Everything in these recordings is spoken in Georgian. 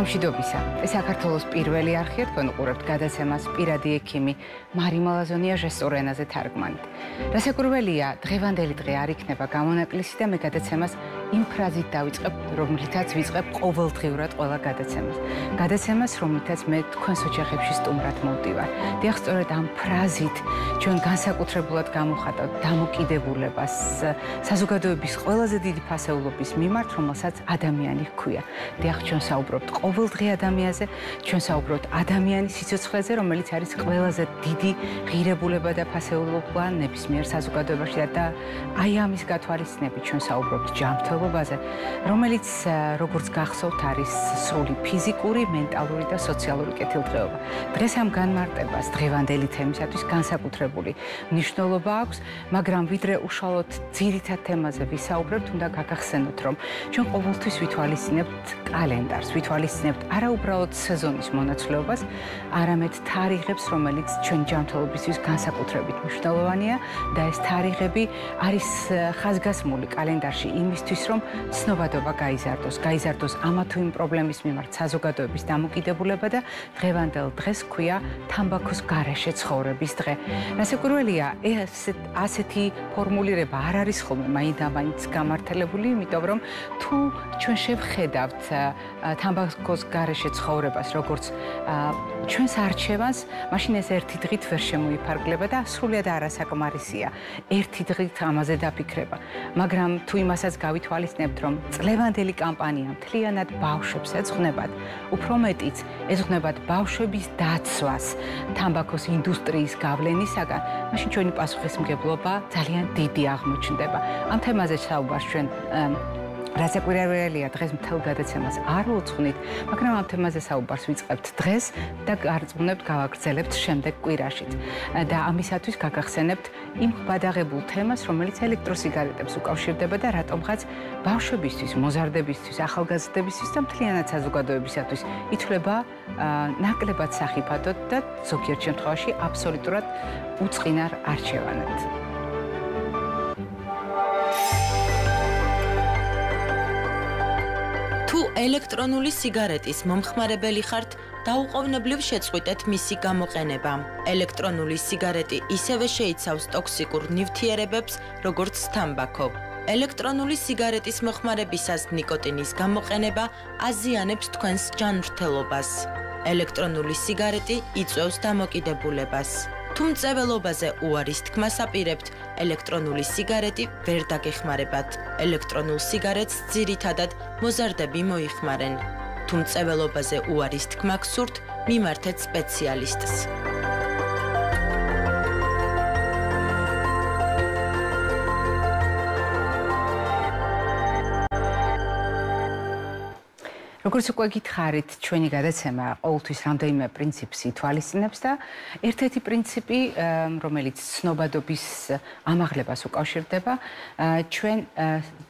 მშვიდობისა. ეს საქართველოს პირველი არხია, თქვენ უყურებთ გადაცემას პირადი ექიმი მარი მალაზონია ჟესტურ ენაზე თარგმანით. რასაკვირველია, დღევანდელი დღე არ იქნება გამონაკლისი და მე გადაცემას იმ ფრაზით დავიწყებ, რომლითაც ვიწყებ ყოველდღიურად ყველა გადაცემას. გადაცემას, რომლითაც მე თქვენს ოჯახებში სტუმრად მოვდივარ. დიახ, სწორედ ამ ფრაზით ჩვენ განსაკუთრებულად გამოვხატავთ დამოკიდებულებას საზოგადოების ყველაზე დიდი ფასეულობის მიმართ, რომელსაც ადამიანი ჰქვია. დიახ, ჩვენ საუბრობთ ყოველდღე ადამიანზე, ჩვენ საუბრობთ ადამიანის სიცოცხლეზე, რომელიც არის ყველაზე დიდი ღირებულება და ფასეულობა ნებისმიერ საზოგადოებაში და აი ამის გათვალისწინებით ჩვენ საუბრობთ ჯანმრთელობაზე, რომელიც როგორც გახსოვთ არის სრული ფიზიკური, მენტალური და სოციალური კეთილდღეობა. დღეს ამ განმარტებას დღევანდელი თემისათვის განსაკუთრებული მნიშვნელობა აქვს, მაგრამ ვიდრე უშუალოდ ძირითად თემაზე ვისაუბრებთ, უნდა გაგახსენოთ, რომ ჩვენ ყოველთვის ვითვალისწინებთ კალენდარს, ვითვალისწინებთ არა უბრალოდ სეზონის მონაცვლეობას, არამედ თარიღებს, რომელიც ჩვენ ჯანმრთელობისთვის განსაკუთრებით მნიშვნელოვანია და ეს თარიღები არის ხაზგასმული კალენდარში იმისთვის, რომ ცნობადობა გაიზარდოს ამა თუ იმ პრობლემის მიმართ საზოგადოების დამოკიდებულება და დღევანდელ დღეს ქვია თამბაქოს გარეშე ცხოვრების დღე. რასაკვირველია, ასეთი ფორმულირება არ არის ხოლმე მაინდამაინც გამართლებული, იმიტომ რომ თუ ჩვენ შევხედავთ თამბაქოს გარეშე ცხოვრებას, როგორც ჩვენს არჩევანს, მაშინ ეს ერთი დღით ვერ შემოიფარგლება და სრულიად არასაკმარისია ერთი დღით ამაზე დაფიქრება. მაგრამ თუ იმასაც გავითვალისწინებთ, რომ წლევანდელი კამპანია მთლიანად ბავშვებს ეძღვნებათ, უფრო მეტიც ეძღვნებათ ბავშვების დაცვას თამბაქოს ინდუსტრიის გავლენისაგან, მაშინ ჩვენი პასუხისმგებლობა ძალიან დიდი აღმოჩნდება. ამ თემაზე საუბარს ჩვენ რასაკვირველია, დღეს მთელ გადაცემას არ უძღვნით, მაგრამ ამ თემაზე საუბარს ვიწყებთ დღეს და გარწმუნებთ გავაგრძელებთ შემდეგ კვირაშიც. და ამისათვის გაგახსენებთ იმ ხვადაღებულ თემას, რომელიც ელექტროსიგარეტებს უკავშირდება და რატომღაც ბავშვებისთვის, მოზარდებისთვის, ახალგაზრდებისთვის და მთლიანად საზოგადოებისათვის ითვლება ნაკლებად სახიფათოდ და ზოგიერთ შემთხვევაში აბსოლუტურად უწყინარ არჩევანად. ელექტრონული სიგარეტის მომხმარებელი ხართ, დაუყოვნებლივ შეწყვიტეთ მისი გამოყენება. ელექტრონული სიგარეტი ისევე შეიცავს ტოქსიკურ ნივთიერებებს, როგორც თამბაქო. ელექტრონული სიგარეტის მოხმარებისას ნიკოტინის გამოყენება აზიანებს თქვენს ჯანმრთელობას. ელექტრონული სიგარეტი იწვევს დამოკიდებულებას. თუ მწვერვალობაზე უარის თქმას აპირებთ, ელექტრონული სიგარეტი ვერ დაგეხმარებათ. ელექტრონულ სიგარეტს ძირითადად მოზარდები მოიხმარენ. თუ მწვერვალობაზე უარის თქმა გსურთ, მიმართეთ სპეციალისტს. როგორც უკვე გითხარით, ჩვენი გადაცემა ყოველთვის რამდენიმე პრინციპს ითვალისწინებს და ერთ-ერთი პრინციპი, რომელიც ცნობადობის ამაღლებას უკავშირდება, ჩვენ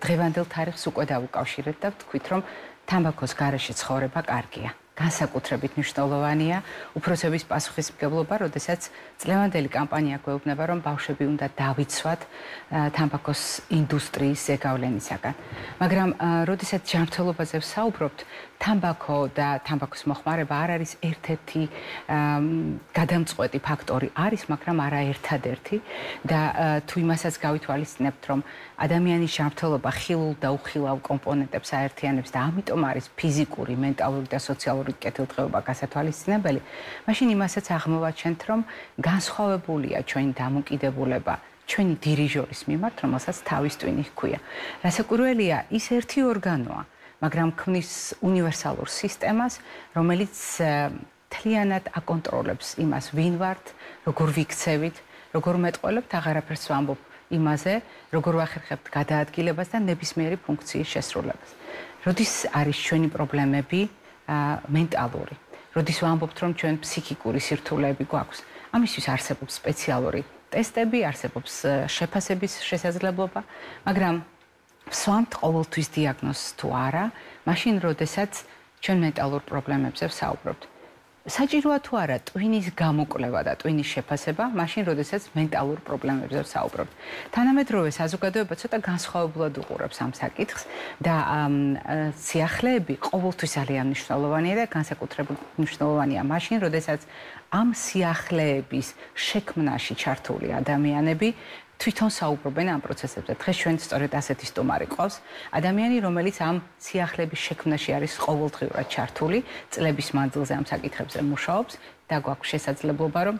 დღევანდელ თარიღს უკვე დავუკავშირებთ და ვთქვით, რომ თამბაქოს გარეშე ცხოვრება კარგია. განსაკუთრებით მნიშვნელოვანია უფროსების პასუხისმგებლობა, როდესაც წლევანდელი კამპანია გვეუბნება, რომ ბავშვები უნდა დავიცვათ თამბაქოს ინდუსტრიის ზეგავლენისაგან. მაგრამ როდესაც ჯანმრთელობაზე ვსაუბრობთ, თამბაქო და თამბაქოს მოხმარება არ არის ერთ-ერთი გადამწყვეტი ფაქტორი არის, მაგრამ არა ერთადერთი და თუ იმასაც გავითვალისწინებთ, რომ ადამიანის ჯანმრთელობა ხილულ და უხილავ კომპონენტებს აერთიანებს და ამიტომ არის ფიზიკური, მენტალური და სოციალური კეთილდღეობა გასათვალისწინებელი, მაშინ იმასაც აღმოვაჩენთ, რომ განსხვავებულია ჩვენი დამოკიდებულება ჩვენი დირიჟორის მიმართ, რომელსაც თავის ტვინი ჰქვია. რასაკვირველია, ის ერთი ორგანოა, მაგრამ ქმნის უნივერსალურ სისტემას, რომელიც მთლიანად აკონტროლებს იმას, ვინ ვართ, როგორ ვიქცევით, როგორ მეტყველებთ, აღარაფერს ვამბობ იმაზე, როგორ ვახერხებთ გადაადგილებას და ნებისმიერი ფუნქციის შესრულებას. როდის არის ჩვენი პრობლემები მენტალური? როდის ვამბობთ, რომ ჩვენ ფსიქიკური სირთულეები გვაქვს? ამისთვის არსებობს სპეციალური ტესტები, არსებობს შეფასების შესაძლებლობა, მაგრამ ვსვამთ ყოველთვის დიაგნოზს თუ არა, მაშინ როდესაც ჩვენ მენტალურ პრობლემებზე ვსაუბრობთ. საჭიროა თუ არა ტვინის გამოკვლევა და ტვინის შეფასება, მაშინ, როდესაც მენტალურ პრობლემებზე ვსაუბრობთ. თანამედროვე საზოგადოება ცოტა განსხვავებულად უყურებს ამ საკითხს და სიახლეები ყოველთვის ძალიან მნიშვნელოვანია და განსაკუთრებით მნიშვნელოვანია მაშინ, როდესაც ამ სიახლეების შექმნაში ჩართული ადამიანები თვითონ საუბრობენ ამ პროცესებზე. დღეს ჩვენ სწორედ ასეთი სტუმარი ყავს. ადამიანი, რომელიც ამ სიახლეების შექმნაში არის ყოველდღიურად ჩართული, წლების მანძილზე ამ საკითხებზე მუშაობს და გვაქვს შესაძლებლობა, რომ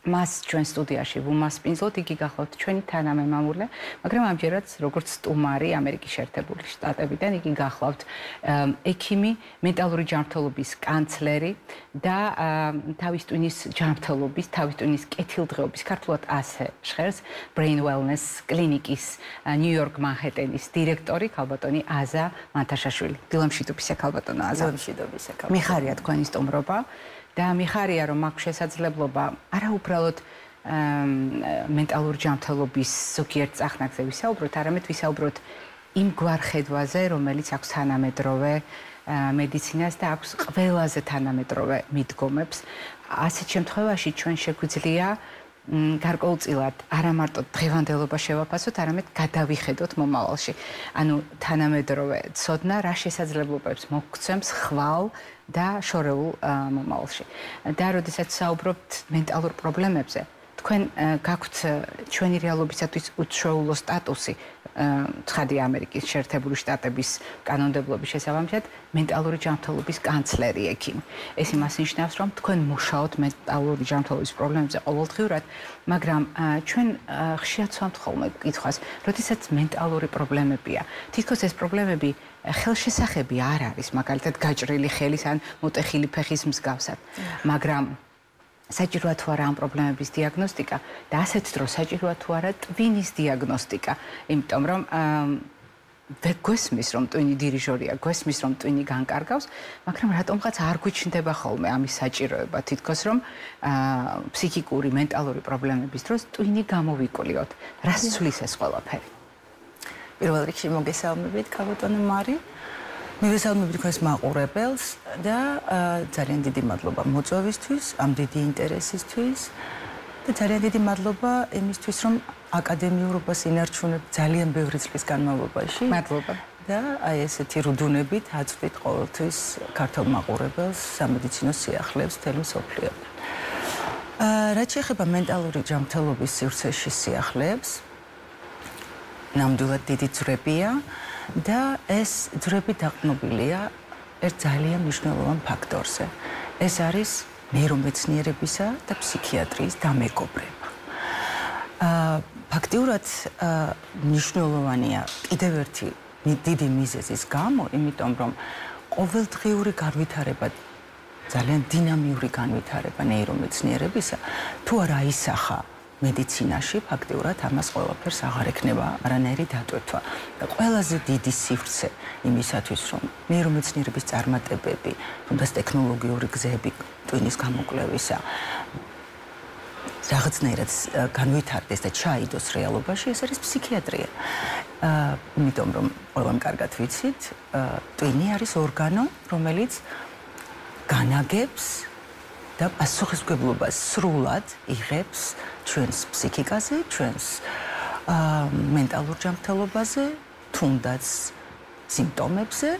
მას ჩვენ სტუდიაში ვუმასპინძლოთ, იგი გახლავთ ჩვენი თანამემამულე, მაგრამ ამჯერად როგორც სტუმარი ამერიკის შეერთებული შტატებიდან, იგი გახლავთ ექიმი, მენტალური ჯანმრთელობის კანცლერი და თავის ტვინის ჯანმრთელობის, თავის ტვინის კეთილდღეობის, ქართულად ასე ჟღერს, Brain Wellness კლინიკის ნიუ-იორკ მანჰეტენის დირექტორი, ქალბატონი აზა მანთაშაშვილი. დილამშვიდობისა, ქალბატონო აზა. დილამშვიდობისა, ქალბატონო. მიხარია თქვენი სტუმრობა. და მიხარია, რომ აქვს შესაძლებლობა არა უბრალოდ მენტალურ ჯანმრთელობის ზოგიერთ წახნაგზე ვისაუბროთ, არამედ ვისაუბროთ იმ გვარხედვაზე, რომელიც აქვს თანამედროვე მედიცინას და აქვს ყველაზე თანამედროვე მიდგომებს. ასეთ შემთხვევაში ჩვენ შეგვიძლია გარკვეულწილად არა მარტო დღევანდელობა შევაფასოთ, არამედ გადავიხედოთ მომავალში. ანუ თანამედროვე ცოდნა რა შესაძლებლობებს მოგცემს ხვალ და შორეულ მომავალში. და როდესაც საუბრობთ მენტალურ პრობლემებზე, თქვენ გაქვთ ჩვენი რეალობისათვის უჩვეულო სტატუსი, ცხადია ამერიკის შეერთებული შტატების კანონმდებლობის შესაბამისად, მენტალური ჯანმრთელობის კანცლერი ექიმი. ეს იმას ნიშნავს, რომ თქვენ მუშაობთ მენტალური ჯანმრთელობის პრობლემებზე ყოველდღიურად, მაგრამ ჩვენ ხშირად ვსვამთ ხოლმე კითხვას, როდესაც მენტალური პრობლემებია. თითქოს ეს პრობლემები ხელშესახები არ არის, მაგალითად გაჭრილი ხელის ან მოტეხილი ფეხის მსგავსად, მაგრამ საჭიროა თუ არა ამ პრობლემების დიაგნოსტიკა და ასეთ დროს საჭიროა თუ არა ტვინის დიაგნოსტიკა, იმიტომ რომ გვესმის, რომ ტვინი დირიჟორია, გვესმის, რომ ტვინი განკარგავს, მაგრამ რატომღაც არ გვიჩნდება ხოლმე ამის საჭიროება, თითქოს რომ ფსიქიკური, მენტალური პრობლემების დროს ტვინი გამოვიკვლიოთ. რას ცვლის ეს ყველაფერი? პირველ რიგში მოგესალმებით, ქალბატონო მარი. მივესალმებით თქვენს მაყურებელს და ძალიან დიდი მადლობა მოწვევისთვის, ამ დიდი ინტერესისთვის და ძალიან დიდი მადლობა იმისთვის, რომ აკადემიურობას ინარჩუნებ ძალიან ბევრი წლის განმავლობაში. მადლობა. და აი ესეთი რუდუნებით აწვდით ყოველთვის ქართულ მაყურებელს სამედიცინო სიახლეებს მთელი მსოფლიოდან. რაც შეეხება მენტალური ჯანმრთელობის სივრცეში სიახლეებს, ნამდვილად დიდი ძვრებია და ეს ძვრები დაყრდნობილია ერთ ძალიან მნიშვნელოვან ფაქტორზე. ეს არის ნეირომეცნიერებისა და ფსიქიატრიის დამეგობრება. ფაქტიურად მნიშვნელოვანია კიდევ ერთი დიდი მიზეზის გამო, იმიტომ რომ ყოველდღიური განვითარება, ძალიან დინამიური განვითარება ნეირომეცნიერებისა, თუ არ აისახა მედიცინაში, ფაქტიურად ამას ყველაფერს აღარ ექნება არანაირი დატვირთვა. და ყველაზე დიდი სივრცე იმისათვის, რომ ნეირომეცნიერების წარმატებები, თუნდაც ტექნოლოგიური გზები ტვინის გამოკვლევისა რაღაცნაირად განვითარდეს და ჩაიდოს რეალობაში, ეს არის ფსიქიატრია. იმიტომ რომ ყველამ კარგად ვიცით, ტვინი არის ორგანო, რომელიც განაგებს და პასუხისმგებლობას სრულად იღებს ჩვენს ფსიქიკაზე, ჩვენს მენტალურ ჯანმრთელობაზე, თუნდაც სიმპტომებზე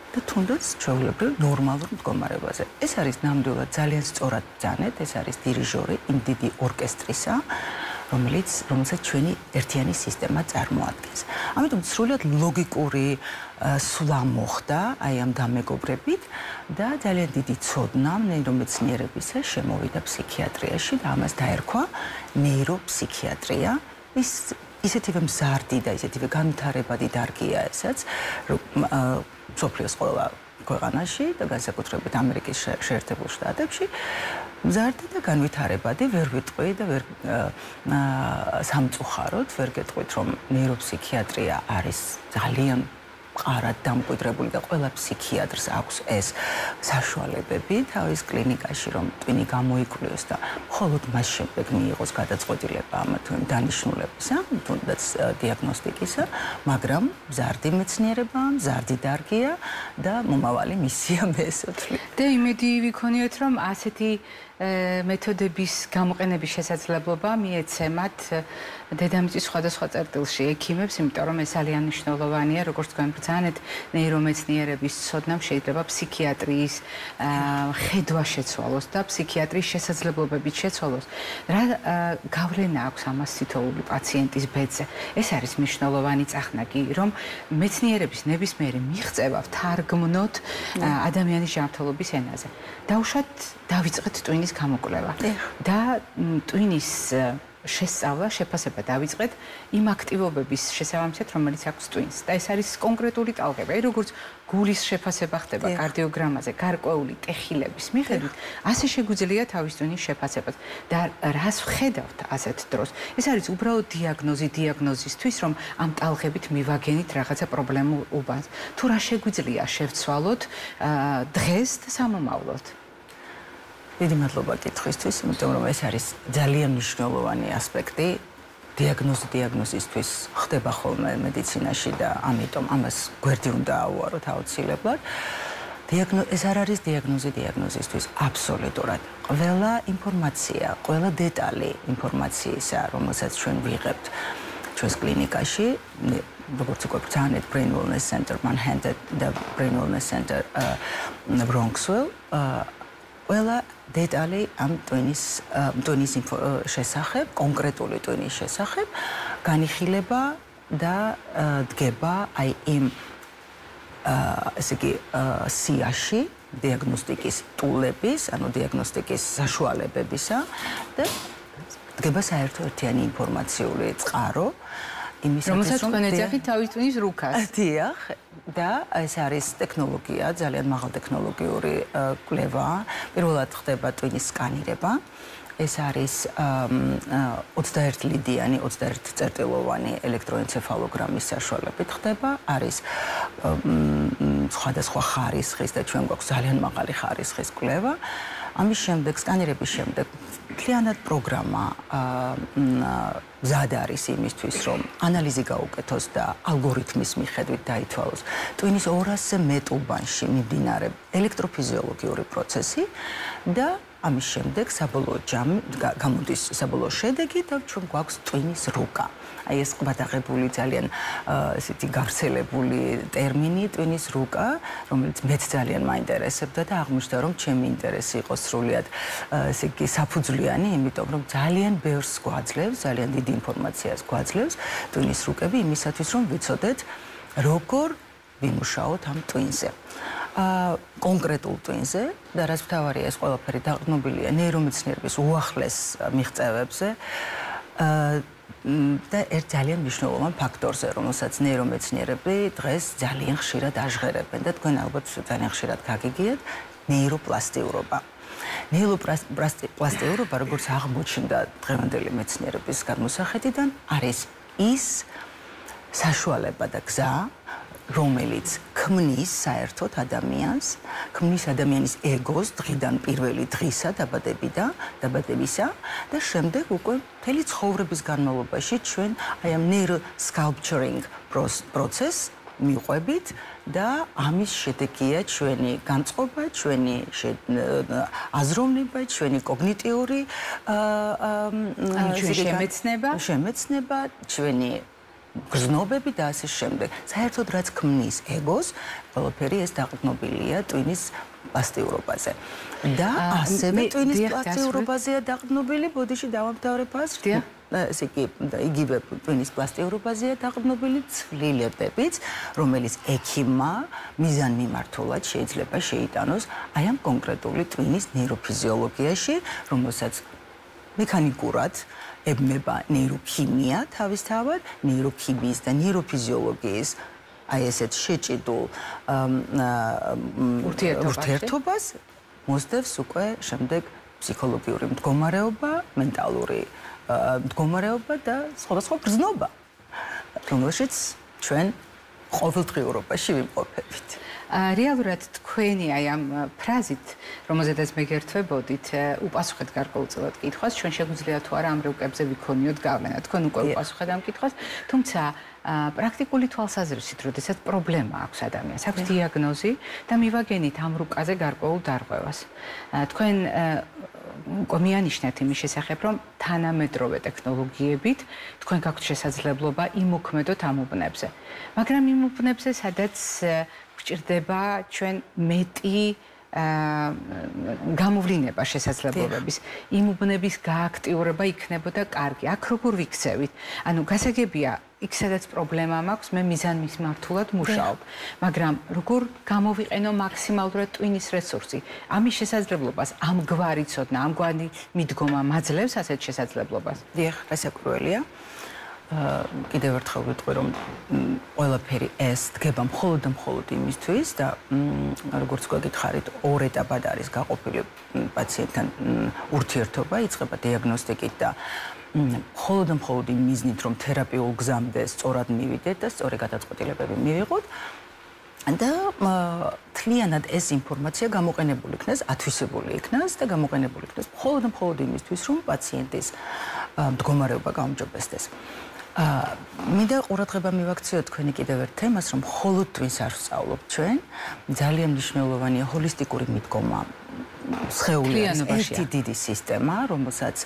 და თუნდაც ჩვეულებრივ ნორმალურ მდგომარეობაზე. ეს არის ნამდვილად ძალიან სწორად ბრძანეთ, ეს არის დირიჟორი იმ დიდი ორკესტრისა, რომელსაც ჩვენი ერთიანი სისტემა წარმოადგენს. ამიტომ სრულად ლოგიკური სვლა მოხდა აი ამ დამეგობრებით და ძალიან დიდი ცოდნა ნეირომეცნიერებისა შემოვიდა ფსიქიატრიაში და ამას დაერქვა ნეიროფსიქიატრია. ისეთივე მზარდი და ისეთივე განვითარებადი დარგია ესაც, მსოფლიოს ყველა ქვეყანაში და განსაკუთრებით ამერიკის შეერთებულ შტატებში მზარდი და განვითარებადი, ვერ ვიტყვი და ვერ სამწუხაროდ ვერ გეტყვით, რომ ნეიროფსიქიატრია არის ძალიან მყარად დამკვიდრებული და ყველა ფსიქიატრს აქვს ეს საშუალებები თავის კლინიკაში, რომ ტვინი გამოიკვლიოს და მხოლოდ მას შემდეგ მიიღოს გადაწყვეტილება ამ დანიშნულებისა, თუნდაც დიაგნოსტიკისა, მაგრამ მზარდი მეცნიერება, მზარდი დარგია და მომავალი მისია მე ესე ვთვლი. და იმედი ვიქონიოთ, რომ ასეთი მეთოდების გამოყენების შესაძლებლობა მიეცემათ დედამიწის სხვადასხვა წერტილში ექიმებს, იმიტომ რომ ეს ძალიან მნიშვნელოვანია, როგორც თქვენ ბრძანეთ, ნეირომეცნიერების ცოდნამ შეიძლება ფსიქიატრიის ხედვა შეცვალოს და ფსიქიატრიის შესაძლებლობებით შეცვალოს. რა გავლენა აქვს ამას თითოეული პაციენტის ბედზე? ეს არის მნიშვნელოვანი წახნაგი, რომ მეცნიერების ნებისმიერი მიღწევა ვთარგმნოთ ადამიანის ჯანმრთელობის ენაზე. დაუშვათ დავიწყეთ ტვინის გამოკვლევა და ტვინის შესწავლა, შეფასება დავიწყეთ იმ აქტივობების შესაბამისად, რომელიც აქვს ტვინს. და ეს არის კონკრეტული ტალღები. აი როგორც გულის შეფასება ხდება კარდიოგრამაზე, გარკვეული ტეხილების მიხედვით, ასე შეგვიძლია თავის ტვინის შეფასებაც. და რას ვხედავთ ასეთ დროს? ეს არის უბრალოდ დიაგნოზისთვის, რომ ამ ტალღებით მივაგენით რაღაცა პრობლემულ უბანს. თუ რა შეგვიძლია შევცვალოთ დღეს და სამომავლოდ? დიდი მადლობა კითხვისთვის, იმიტომ რომ ეს არის ძალიან მნიშვნელოვანი ასპექტი დიაგნოზისთვის ხდება ხოლმე მედიცინაში და ამიტომ ამას გვერდი უნდა აუაროთ აუცილებლად. ეს არ არის დიაგნოზი დიაგნოზისთვის აბსოლუტურად. ყველა ინფორმაცია, ყველა დეტალი ინფორმაციისა, რომელსაც ჩვენ ვიღებთ ჩვენს კლინიკაში, როგორც უკვე ბრძანეთ, Brain Wellness Center Manhattan და Brain Wellness Center Bronxville, ყველა დეტალი ამ ტვინის შესახებ, კონკრეტული ტვინის შესახებ, განიხილება და დგება აი იმ ესე იგი სიაში დიაგნოსტიკის ტულების, ანუ დიაგნოსტიკის საშუალებებისა და დგება საერთო ერთიანი ინფორმაციული წყარო რომელსაც თქვენ ეძახით თავის ტვინის რუკას. დიახ, და ეს არის ტექნოლოგია, ძალიან მაღალტექნოლოგიური კვლევა. პირველად ხდება ტვინის სკანირება. ეს არის 21 ლიდიანი, 21 წერტილოვანი ელექტროენცეფალოგრამის საშუალებით ხდება. არის სხვადასხვა ხარისხის და ჩვენ გვაქვს ძალიან მაღალი ხარისხის კვლევა. ამის შემდეგ, სკანირების შემდეგ, მთლიანად პროგრამა მზად არის იმისთვის, რომ ანალიზი გაუკეთოს და ალგორითმის მიხედვით დაითვალოს ტვინის 200-ზე მეტ უბანში მიმდინარე ელექტროფიზიოლოგიური პროცესი და ამის შემდეგ საბოლოო გამოდის საბოლოო შედეგი და ჩვენ გვაქვს ტვინის რუკა. აი ეს ყბადაღებული ძალიან ესეთი გავრცელებული ტერმინი ტვინის რუკა, რომელიც მეც ძალიან მაინტერესებდა და აღმოჩნდა, რომ ჩემი ინტერესი იყო სრულიად ესე იგი საფუძვლიანი, იმიტომ რომ ძალიან ბევრს გვაძლევს, ძალიან დიდი ინფორმაციას გვაძლევს ტვინის რუკები იმისათვის, რომ ვიცოდეთ, როგორ ვიმუშაოთ ამ ტვინზე. კონკრეტულ ტვინზე და რაც მთავარია, ეს ყველაფერი დაყრდნობილია ნეირომეცნიერების უახლეს მიღწევებზე და ერთ ძალიან მნიშვნელოვან ფაქტორზე, რომელსაც ნეირომეცნიერები დღეს ძალიან ხშირად აჟღერებენ და თქვენ ალბათ ძალიან ხშირად გაგიგიათ, ნეიროპლასტიურობა. ნეიროპლასტიურობა, როგორც აღმოჩნდა დღევანდელი მეცნიერების გამოსახედიდან, არის ის საშუალება და გზა, რომელიც ქმნის საერთოდ ადამიანს, ქმნის ადამიანის ეგოს დღიდან პირველი დღისა დაბადებისა და შემდეგ უკვე მთელი ცხოვრების განმავლობაში ჩვენ აი ამ neurosculpturing პროცესს მიყვებით და ამის შედეგია ჩვენი განწყობა, ჩვენი აზროვნება, ჩვენი კოგნიტიური შემეცნება, ჩვენი გრძნობები და ასე შემდეგ. საერთოდ რაც ქმნის ეგოს, ყველაფერი ეს დაყრდნობილია ტვინის პლასტიურობაზე. და ასევე ტვინის პლასტიურობაზეა დაყრდნობილი, ბოდიში დავამთავრებ ასრს. ესე იგი, იგივე ტვინის პლასტიურობაზეა დაყრდნობილი ცვლილებებიც, რომელიც ექიმმა მიზანმიმართულად შეიძლება შეიტანოს აი ამ კონკრეტული ტვინის ნეიროფიზიოლოგიაში, რომელსაც მექანიკურად ებმება ნეიროქიმია თავისთავად, ნეიროქიმიის და ნეიროფიზიოლოგიის აი ესეთ შეჭიდულ ურთიერთობას მოსდევს უკვე შემდეგ ფსიქოლოგიური მდგომარეობა, მენტალური მდგომარეობა და სხვადასხვა გრძნობა, რომელშიც ჩვენ ყოველდღიურობაში ვიმყოფებით. რეალურად თქვენი აი ამ ფრაზით, რომელზედაც მე გერთვებოდით, უპასუხეთ გარკვეულწილად კითხვას, ჩვენ შეგვიძლია თუ არა ამ რუკებზე ვიქონიოთ გავლენა. თქვენ უკვე უპასუხეთ ამ კითხვას, თუმცა პრაქტიკული თვალსაზრისით, როდესაც პრობლემა აქვს ადამიანს, აქვს დიაგნოზი და მივაგენით ამ რუკაზე გარკვეულ დარღვევას. თქვენ უკვე მიანიშნეთ იმის შესახებ, რომ თანამედროვე ტექნოლოგიებით თქვენ გაქვთ შესაძლებლობა იმოქმედოთ ამ უბნებზე. მაგრამ იმ უბნებზე, სადაც გვჭირდება ჩვენ მეტი გამოვლინება შესაძლებლობების, იმ უბნების გააქტიურება იქნებოდა კარგი. აქ როგორ ვიქცევით? ანუ გასაგებია, იქ სადაც პრობლემა მაქვს, მე მიზანმიმართულად მუშაობ, მაგრამ როგორ გამოვიყენო მაქსიმალურად ტვინის რესურსი? ამის შესაძლებლობას, ამგვარი ცოდნა, ამგვარი მიდგომა მაძლევს ასეთ შესაძლებლობას? დიახ, რასაკვირველია. კიდევ ერთხელ ვიტყვი, რომ ყველაფერი ეს დგება მხოლოდ და მხოლოდ იმისთვის და როგორც გვეკითხარით, ორ ეტაპად არის გაყოფილი პაციენტთან ურთიერთობა, იწყება დიაგნოსტიკით და მხოლოდ და მხოლოდ იმ მიზნით, რომ თერაპიულ გზამდე სწორად მივიდეთ და სწორი გადაწყვეტილებები მივიღოთ და თლიანად ეს ინფორმაცია გამოყენებული იქნას, ათვისებული იქნას და გამოყენებული იქნას მხოლოდ და მხოლოდ იმისთვის, რომ პაციენტის მდგომარეობა გაუმჯობესდეს. მინდა ყურადღება მივაქციოთ თქვენი კიდევ ერთ თემას, რომ მხოლოდ twins არ ვსწავლობთ ჩვენ, ძალიან მნიშვნელოვანია ჰოლისტიკური მიდგომა. სხეულის ერთი დიდი სისტემა, რომელსაც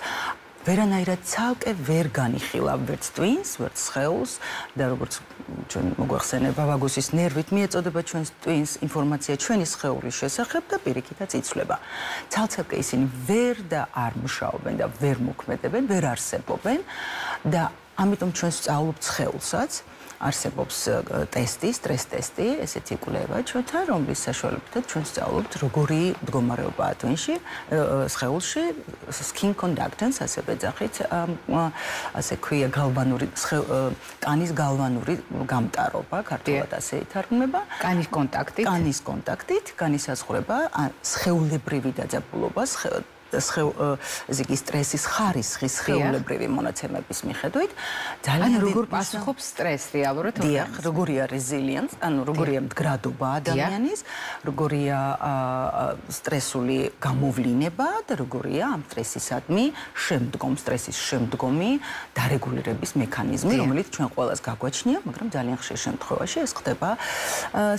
ვერანაირად ცალკე ვერ განიხილავ ვერც twins, ვერც სხეულს და როგორც ჩვენ მოგვახსენება ვაგუსის ნერვით მიეწოდება ჩვენს twins ინფორმაცია ჩვენი სხეულის შესახებ და პირიქითაც იცვლება. ცალ-ცალკე ისინი ვერ და არ მუშაობენ და ვერ მოქმედებენ, ვერ არსებობენ და ამიტომ ჩვენ ვსწავლობთ სხეულსაც. არსებობს ტესტი, სტრეს ტესტი, ესეთი იკვლევა ჩვენთან, რომლის საშუალებითაც ჩვენ ვსწავლობთ როგორი მდგომარეობაა twinში, სხეულში, skin conductance, ასევე ეძახით, ასე ქვია გალვანური კანის გალვანური გამტარობა, ქართულად ასე ითარგმნება. კანის კონტაქტით. კანის კონტაქტით, განისაზღვრება სხეულებრივი დაძაბულობა, ესე იგი სტრესის ხარისხის სხეულებრივი მონაცემების მიხედვით ძალიან როგორ პასუხობს სტრესს რეალურად დიახ, როგორია resilience, ანუ როგორია მდგრადობა ადამიანის, როგორია სტრესული გამოვლინება და როგორია ამ სტრესისადმი სტრესის შემდგომი დარეგულირების მექანიზმი, რომელიც ჩვენ ყველას გაგვაჩნია, მაგრამ ძალიან ხშირ შემთხვევაში ეს ხდება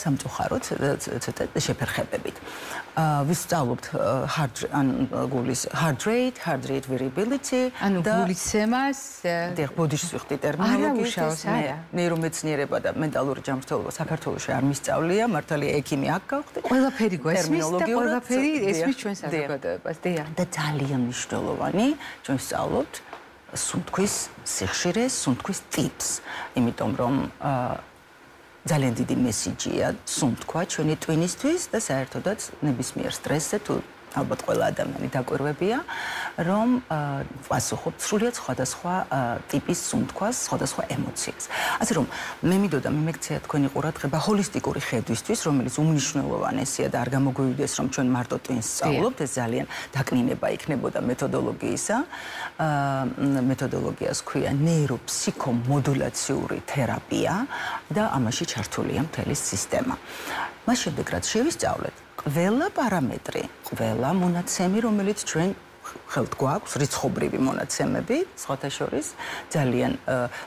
სამწუხაროდ ცოტა შეფერხებებით. ვისწავლობთ heart rate variability და გულისცემას დიახ, ბოდიშს ვიხდი ტერმინოლოგიით, ნეირომეცნიერება და მენტალური ჯანმრთელობა საქართველოში არ მისწავლია, მართალია ექიმი აქ გავხდი. ყველაფერი გვესმის და ყველაფერი ესმის ჩვენ საზოგადოებას, დიახ. და ძალიან მნიშვნელოვანი ჩვენ ვსწავლობთ სუნთქვის სიხშირეს, სუნთქვის ტიპს, იმიტომ რომ ძალიან დიდი მესიჯია სუნთქვა ჩვენი twinისთვის და საერთოდაც ნებისმიერ სტრესზე თუ ალბათ ყველა ადამიანი დაკვირვებია, რომ პასუხობთ სრულიად სხვადასხვა ტიპის სუნთქვას, სხვადასხვა ემოციას. ასე რომ მე მინდოდა მიმექცია თქვენი ყურადღება ჰოლისტიკური ხედვისთვის, რომელიც უმნიშვნელოვანესია და არ გამოგვივიდეს, რომ ჩვენ მარტო twins სწავლობთ, ეს ძალიან დაკნინება იქნებოდა მეთოდოლოგიისა. მეთოდოლოგიას ქვია ნეიროფსიქომოდულაციური თერაპია და ამაში ჩართულია მთელი სისტემა. მას შემდეგ რაც შევისწავლეთ, ყველა პარამეტრი, ყველა მონაცემი, რომელიც ჩვენ ხელთ გვაქვს, რიცხობრივი მონაცემები, სხვათა შორის, ძალიან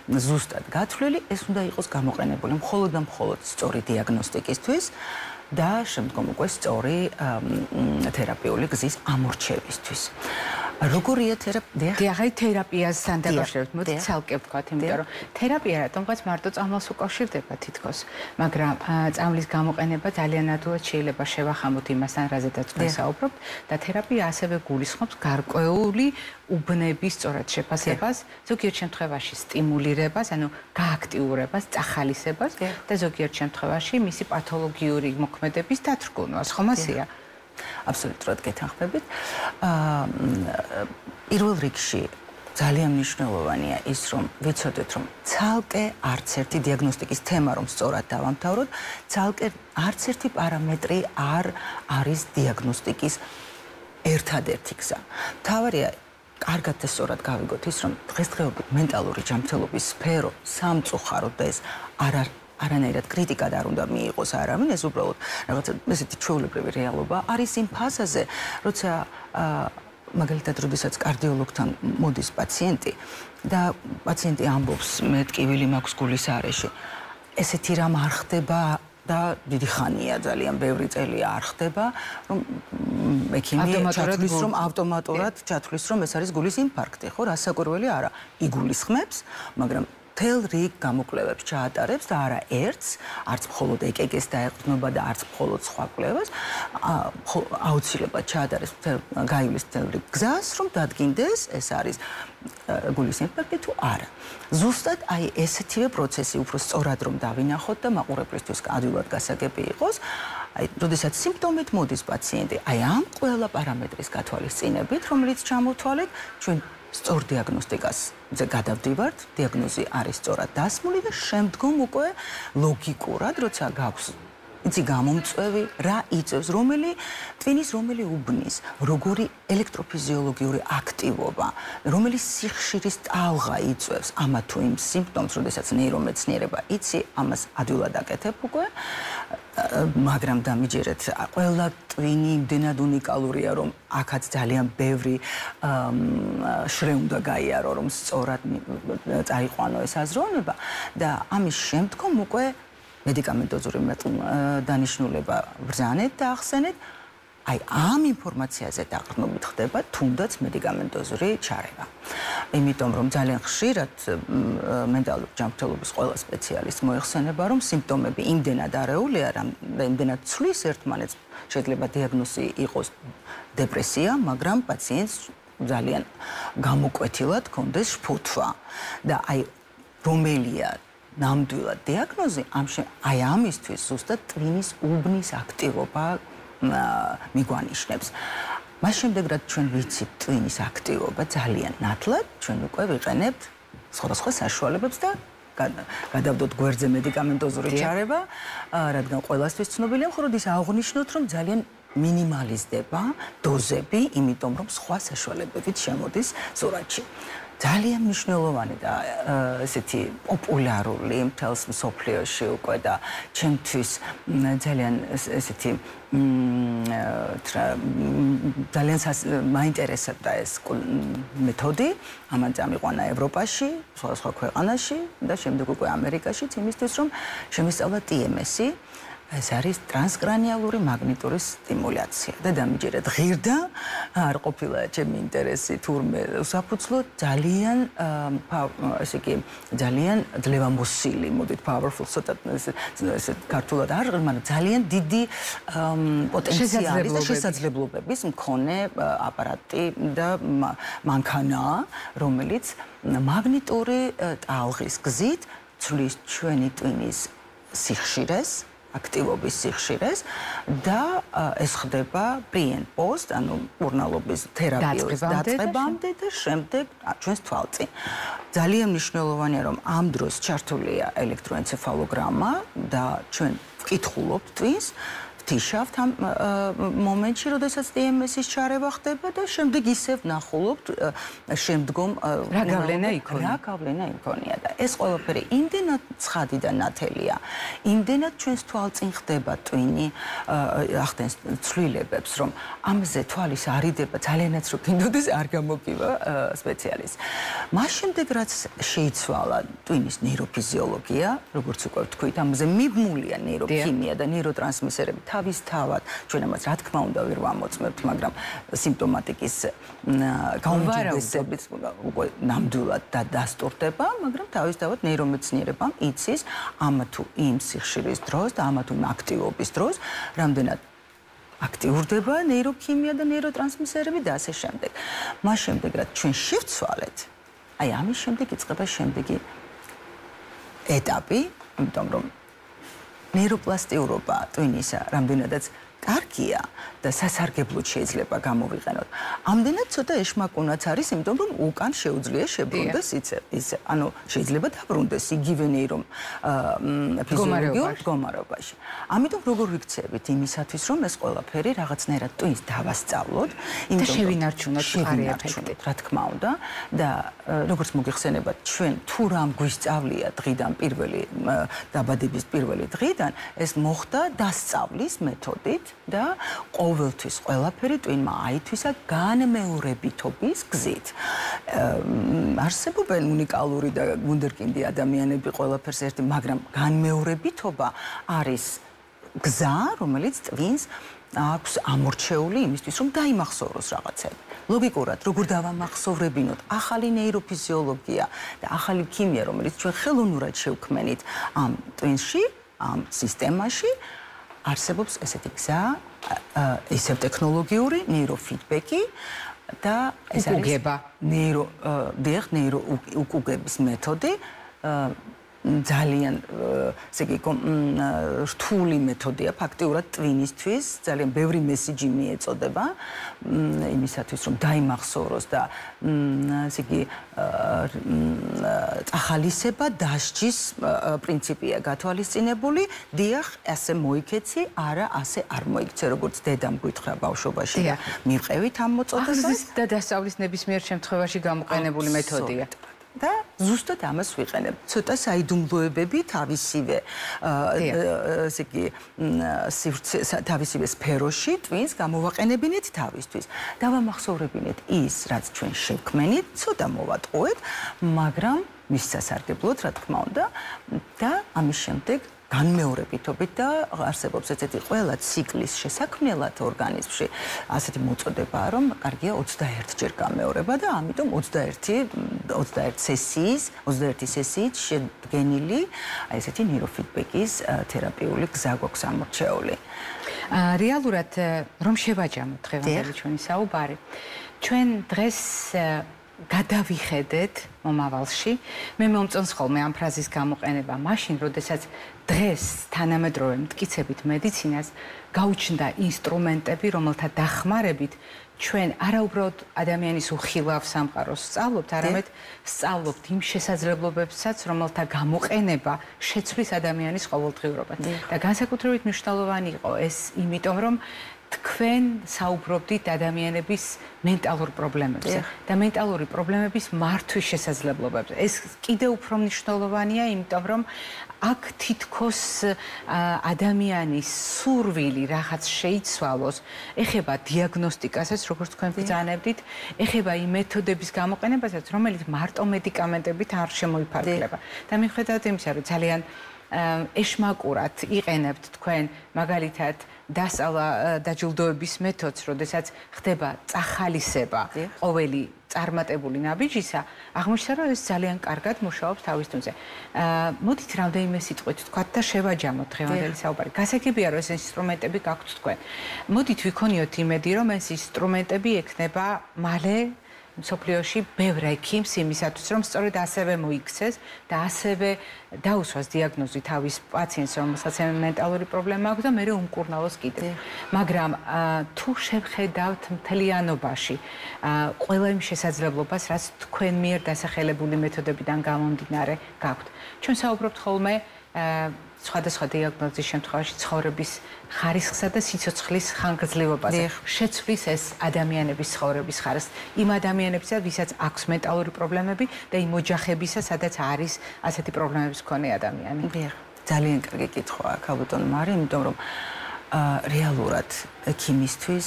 ზუსტად გათვლილი, ეს უნდა იყოს გამოყენებული მხოლოდ და მხოლოდ სწორი დიაგნოსტიკისთვის და შემდგომ უკვე სწორი თერაპიული გზის ამორჩევისთვის. როგორია თერაპია? დიახ, თერაპიასთან დაკავშირებით, მოდი ცალკე ვთქვათ, იმიტომ რომ თერაპია რატომღაც მარტო წამლას უკავშირდება თითქოს, მაგრამ წამლის გამოყენება ძალიან ადვილად შეიძლება შევახამოთ იმასთან, რაზედაც ვსაუბრობთ და თერაპია ასევე გულისხმობს გარკვეული უბნების სწორად შეფასებას, ზოგიერთ შემთხვევაში სტიმულირებას, ანუ გააქტიურებას, წახალისებას და ზოგიერთ შემთხვევაში მისი პათოლოგიური მოქმედების დათრგუნვას, ხომ ასეა? აბსოლუტურად გეთანხმებით. პირველ რიგში ძალიან მნიშვნელოვანია ის, რომ ვიცოდეთ, რომ ცალკე არც ერთი დიაგნოსტიკის თემა, რომ სწორად დავამთავროთ, ცალკე არც ერთი პარამეტრი არ არის დიაგნოსტიკის ერთადერთი გზა. მთავარია კარგად და სწორად გავიგოთ ის, რომ დღესდღეობით მენტალური ჯანმრთელობის სფერო სამწუხაროდ და ეს არანაირად კრიტიკად არ უნდა მიიღოს არავინ, ეს უბრალოდ რაღაცა ესეთი ჩვეულებრივი რეალობა არის იმ ფაზაზე, როცა მაგალითად, როდესაც კარდიოლოგთან მოდის პაციენტი და პაციენტი ამბობს, მე ტკივილი მაქვს გულის არეში. ესეთი რამ არ ხდება და დიდი ხანია ძალიან ბევრი წელია არ ხდება, რომ ექიმი ჩათვლის, რომ ავტომატურად ჩათვლის, რომ ეს არის გულის ინფარქტი, ხო, რასაკვირველი არა, იგულისხმებს, მაგრამ მთელ რიგ გამოკვლევებს ჩაატარებს და არა ერთს, არც მხოლოდ EKG-ს დაეყრდნობა და არც მხოლოდ სხვა კვლევას, აუცილებლად ჩაატარებს გაივლის მთელ რიგ გზას, რომ დადგინდეს, ეს არის გულის ინფარქტი თუ არა. ზუსტად აი ესეთივე პროცესი უფრო სწორად რომ დავინახოთ და მაყურებლისთვის ადვილად გასაგები იყოს, აი, როდესაც სიმპტომით მოდის პაციენტი, აი ამ ყველა პარამეტრის გათვალისწინებით, რომელიც ჩამოთვალეთ, ჩვენ სწორ დიაგნოსტიკაზე გადავდივართ, დიაგნოზი არის სწორად დასმული და შემდგომ უკვე ლოგიკურად, როცა გაქვს იცი გამომწვევი, რა იწევს, ტვინის რომელი უბნის, როგორი ელექტროფიზიოლოგიური აქტივობა, რომელი სიხშირის ტალღა იწევს ამა თუ იმ სიმპტომს, როდესაც ნეირომეცნიერება იცი, ამას ადვილად აკეთებ უკვე, მაგრამ დამიჯერეთ, ყველა ტვინი იმდენად უნიკალურია, რომ აქაც ძალიან ბევრი შრე უნდა გაიარო, რომ სწორად წაიყვანო ეს აზროვნება და ამის შემდგომ უკვე მედიკამენტოზური დანიშნულება ბრძანეთ და ახსენეთ, აი ამ ინფორმაციაზე დაყრდნობით ხდება თუნდაც მედიკამენტოზური ჩარევა. იმიტომ რომ ძალიან ხშირად მენტალური ჯანმრთელობის ყველა სპეციალისტს მოიხსენება, რომ სიმპტომები იმდენად არეულია და იმდენად ცვლის ერთმანეთს, შეიძლება დიაგნოზი იყოს დეპრესია, მაგრამ პაციენტს ძალიან გამოკვეთილად ჰქონდეს შფოთვა და აი რომელია ნამდვილად დიაგნოზი აი ამისთვის ზუსტად ტვინის უბნის აქტივობა მიგვანიშნებს. მას შემდეგ რაც ჩვენ ვიცით ტვინის აქტივობა ძალიან ნათლად, ჩვენ უკვე ვიყენებთ სხვადასხვა საშუალებებს და გადავდოთ გვერდზე მედიკამენტოზური ჩარევა, რადგან ყველასთვის ცნობილია, მხოლოდ ის აღვნიშნოთ, რომ ძალიან მინიმალიზდება დოზები, იმიტომ რომ სხვა საშუალებებით შემოდის სურათში. ძალიან მნიშვნელოვანი და ესეთი პოპულარული მთელს მსოფლიოში უკვე და ჩემთვის ძალიან ესეთი ძალიან მაინტერესებდა ეს მეთოდი, ამან წამიყვანა ევროპაში, სხვადასხვა ქვეყანაში და შემდეგ უკვე ამერიკაშიც იმისთვის, რომ შემისწავლა TMS-ი. ეს არის ტრანსკრანიალური მაგნიტური სტიმულაცია და დამიჯერეთ ღირდა არ ყოფილა ჩემი ინტერესი თურმე საფუძვლო ძალიან ესე იგი ძალიან ძლევამოსილი მოდით powerful ესე ქართულად არ მაგრამ ძალიან დიდი პოტენციალი და შესაძლებლობების მქონე აპარატი და მანქანაა რომელიც მაგნიტური ტალღის გზით ცვლის ჩვენი ტვინის სიხშირეს აქტივობის სიხშირეს და ეს ხდება pre and post, ანუ ურნალობის თერაპიის დაწყებამდე და შემდეგ ჩვენს თვალწინ. ძალიან მნიშვნელოვანია, რომ ამ დროს ჩართულია ელექტროენცეფალოგრამა და ჩვენ ვკითხულობთ ტვინს, ვთიშავთ ამ მომენტში, როდესაც TMS-ის ჩარევა ხდება და შემდეგ ისევ ვნახულობთ შემდგომ რა გავლენა იქონია. რა გავლენა იქონია და ეს ყველაფერი იმდენად ცხადი და ნათელია, იმდენად ჩვენს თვალწინ ხდება ტვინი, ახდენს ცვლილებებს, რომ ამაზე თვალის არიდება ძალიანაც რო კიდოდეს არ გამოგივა სპეციალისტს. მას შემდეგ რაც შეიცვალა ტვინის ნეიროფიზიოლოგია, როგორც უკვე ვთქვით, ამაზე მიბმულია ნეიროქიმია და ნეიროტრანსმისერები თავისთავად ჩვენ ამას რა თქმა უნდა ვერ ვამოწმებთ, მაგრამ სიმპტომატიკის გაუმჯობესებით უკვე ნამდვილად დასტურდება, მაგრამ თავისთავად ნეირომეცნიერებამ იცის ამა თუ იმ სიხშირის დროს და ამა თუ იმ აქტივობის დროს რამდენად აქტიურდება ნეიროქიმია და ნეიროტრანსმისერები და ასე შემდეგ. მას შემდეგ რაც ჩვენ შევცვალეთ, აი ამის შემდეგ იწყება შემდეგი ეტაპი, იმიტომ რომ ნეიროპლასტიურობა ტვინისა რამდენადაც კარგია და სასარგებლოდ შეიძლება გამოვიყენოთ. ამდენად ცოტა ეშმაკუნაც არის, იმიტომ რომ უკან შეუძლია შებრუნდეს ისე. ანუ შეიძლება დაბრუნდეს იგივე რომ ფიზიოლოგიურ მდგომარეობაში. ამიტომ როგორ ვიქცევით იმისათვის, რომ ეს ყველაფერი რაღაცნაირად ტვინს დავასწავლოთ, იმიტომ რომ შევინარჩუნოთ მხარი ეფექტი, რა თქმა უნდა, და როგორც მოგიხსენებათ, ჩვენ თუ რამ გვისწავლია დღიდან პირველი დაბადების პირველი დღიდან, ეს მოხდა დასწავლის მეთოდით და ყოველთვის ყველაფერი ტვინმა აითვისა განმეორებითობის გზით. არსებობენ უნიკალური და ვუნდერკინდი ადამიანები ყველაფერს ერთი, მაგრამ განმეორებითობა არის გზა, რომელიც ტვინს აქვს ამორჩეული იმისთვის, რომ დაიმახსოვროს რაღაცები. ლოგიკურად, როგორ დავამახსოვრებინოთ ახალი ნეიროფიზიოლოგია და ახალი ქიმია, რომელიც ჩვენ ხელოვნურად შევქმნით ამ ტვინში, ამ სისტემაში, არსებობს ესეთი გზა, ისევ ტექნოლოგიური ნეიროფიდბექი და ეს არის ნეიროუკუგების მეთოდი, ძალიან ესე იგი რთული მეთოდია ფაქტიურად ტვინისთვის, ძალიან ბევრი მესიჯი მიეწოდება იმისათვის, რომ დაიმახსოვროს და ესე იგი წახალისება დასჯის პრინციპია გათვალისწინებული. დიახ, ასე მოიქეცი, არა, ასე არ მოიქცე, როგორც დედამ გითხრა ბავშვობაში. მივყევით ამ მოწოდებას და დასწავლის ნებისმიერ შემთხვევაში გამოყენებული მეთოდია. და ზუსტად ამას ვიყენებ. ცოტა საიდუმლოებები თავისივე ესე იგი თავისივე სფეროში ტვინს გამოვაყენებინეთ თავისთვის. დავამახსოვრებინეთ ის, რაც ჩვენ შევქმნით, ცოტა მოვატყუეთ, მაგრამ მის სასარგებლოდ, რა თქმა უნდა, და ამის შემდეგ განმეორებითობით და არსებობს ესეთი ყველა ციკლის შესაქმნელად ორგანიზმში ასეთი მოწოდებაა, რომ კარგია 21 ჯერ გამეორება და ამიტომ 21 სესიით შედგენილი ესეთი ნეიროფიდბექის თერაპიული გზა გვაქვს ამორჩეული. რეალურად რომ შევაჯამოთ დღევანდელი ჩვენი საუბარი, ჩვენ დღეს გადავიხედეთ მომავალში. მე მომწონს ხოლმე ამ ფრაზის გამოყენება მაშინ, როდესაც დღეს თანამედროვე მტკიცებით მედიცინას გაუჩნდა ინსტრუმენტები, რომელთა დახმარებით ჩვენ არაუბრალოდ ადამიანის უხილავ სამყაროს სწავლობთ, არამედ სწავლობთ იმ შესაძლებლობებსაც, რომელთა გამოყენება შეცვლის ადამიანის ყოველდღიურობას. და განსაკუთრებით მნიშვნელოვანი იყო ეს, იმიტომ რომ თქვენ საუბრობდით ადამიანების მენტალურ პრობლემებზე და მენტალური პრობლემების მართვის შესაძლებლობებზე. ეს კიდევ უფრო მნიშვნელოვანია, იმიტომ რომ აქ თითქოს ადამიანის სურვილი რაღაც შეიცვალოს, ეხება დიაგნოსტიკასაც, როგორც თქვენ ბრძანებდით, ეხება იმ მეთოდების გამოყენებასაც, რომელიც მარტო მედიკამენტებით არ შემოიფარგლება. და მიუხედავად იმისა, რომ ძალიან ეშმაკურად იყენებთ თქვენ მაგალითად დაჯილდოების მეთოდს, როდესაც ხდება წახალისება ყოველი წარმატებული ნაბიჯისა, აღმოჩნდა, რომ ეს ძალიან კარგად მუშაობს თავის თუნზე. მოდით რამდენიმე სიტყვით ვთქვათ და შევაჯამოთ დღევანდელი საუბარი. გასაგებია, რომ ეს ინსტრუმენტები გაქვთ თქვენ. მოდით ვიქონიოთ იმედი, რომ ეს ინსტრუმენტები ექნება მალე მსოფლიოში ბევრ ექიმს იმისათვის, რომ სწორედ ასევე მოიქცეს და ასევე დაუსვას დიაგნოზი თავის პაციენტს, რომელსაც მენტალური პრობლემა აქვს და მერე უმკურნალოს კიდევ. მაგრამ თუ შევხედავთ მთლიანობაში ყველა იმ შესაძლებლობას, რაც თქვენ მიერ დასახელებული მეთოდებიდან გამომდინარე გაქვთ. ჩვენ საუბრობთ ხოლმე სხვადასხვა დიაგნოზის შემთხვევაში ცხოვრების ხარისხსა და სიცოცხლის ხანგრძლივობაზე. შეცვლის ეს ადამიანების ცხოვრების ხარისხს, იმ ადამიანებისა, ვისაც აქვს მენტალური პრობლემები და იმ ოჯახებისა, სადაც არის ასეთი პრობლემების მქონე ადამიანი. ძალიან კარგი კითხვაა, ქალბატონო მარი, იმიტომ რომ რეალურად ექიმისთვის,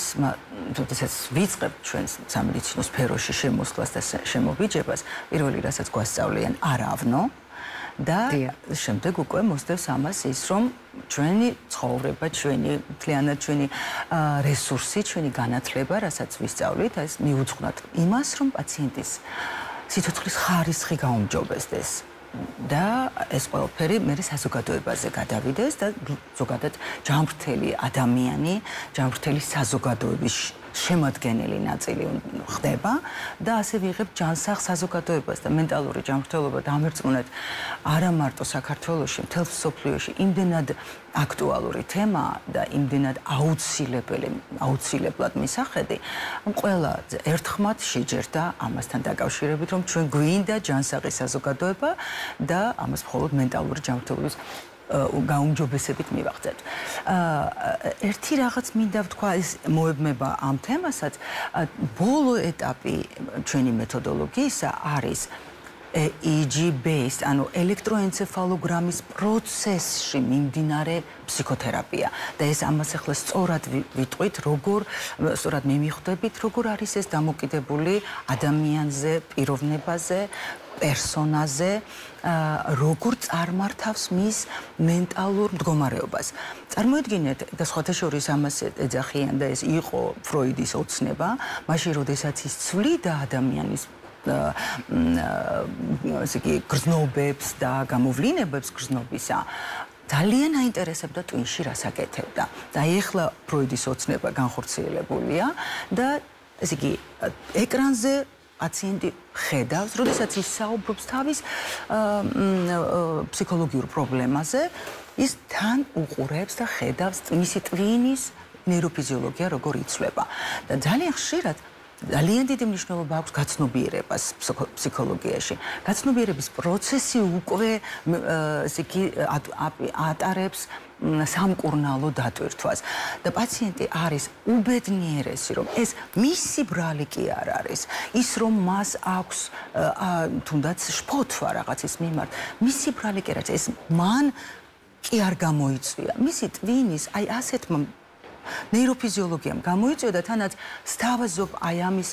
როდესაც ვიწყებთ ჩვენ სამედიცინო სფეროში შემოსვლას და შემოვიჯებას, პირველი რასაც გვასწავლიან არავნო და შემდეგ უკვე მოსდევს ამას ის, რომ ჩვენი ცხოვრება, მთლიანად ჩვენი რესურსი, ჩვენი განათლება, რასაც ვისწავლით, ეს მიუძღვნათ იმას, რომ პაციენტის სიცოცხლის ხარისხი გაუმჯობესდეს და ეს ყველაფერი მერე საზოგადოებაზე გადავიდეს და ზოგადად ჯანმრთელი ადამიანი, ჯანმრთელი საზოგადოების შემადგენელი ნაწილი ხდება და ასე ვიღებ ჯანსაღ საზოგადოებას და მენტალური ჯანმრთელობა დამერწმუნეთ არა მარტო საქართველოში, მთელ მსოფლიოში იმდენად აქტუალური თემაა და იმდენად აუცილებლად მისახედი, ყველა ერთხმად შეჯერდა ამასთან დაკავშირებით, რომ ჩვენ გვინდა ჯანსაღი საზოგადოება და ამას მხოლოდ მენტალური ჯანმრთელობის გაუმჯობესებით მივახცეთ. ერთი რაღაც მინდა ვთქვა, ის მოებმება ამ თემასაც, ბოლო ეტაპი ჩვენი მეთოდოლოგიისა არის EEG-based, ანუ ელექტროენცეფალოგრამის პროცესში მიმდინარე ფსიქოთერაპია. და ეს ამას ახლა სწორად ვიტყვით, სწორად მივხვდებით, როგორ არის ეს დამოკიდებული ადამიანზე, პიროვნებაზე, პერსონაზე, როგორ წარმართავს მის მენტალურ მდგომარეობას. წარმოიდგინეთ, და სხვათა შორის ამას ეძახიან და ეს იყო ფროიდის ოცნება, მაშინ როდესაც ის ცვლიდა ადამიანის გრძნობებს და გამოვლინებებს გრძნობისა, ძალიან აინტერესებდა ტვინში რას აკეთებდა. და ეხლა ფროიდის ოცნება განხორციელებულია და ესე იგი ეკრანზე პაციენტი ხედავს, როდესაც ის საუბრობს თავის ფსიქოლოგიურ პრობლემაზე, ის თან უყურებს და ხედავს მისი ტვინის ნეიროფიზიოლოგია როგორ იცვლება. და ძალიან ხშირად ძალიან დიდი მნიშვნელობა აქვს გაცნობიერებას ფსიქოლოგიაში. გაცნობიერების პროცესი უკვე ატარებს სამკურნალო დატვირთვას და პაციენტი არის უბედნიერესი, რომ ეს მისი ბრალი კი არ არის, ის რომ მას აქვს თუნდაც შფოთვა რაღაცის მიმართ, მისი ბრალი კი არ არის, ეს მან კი არ გამოიწვია. მისი ტვინის აი ასეთმა ნეიროფიზიოლოგიამ გამოიწვია და თანაც სთავაზობ აი ამის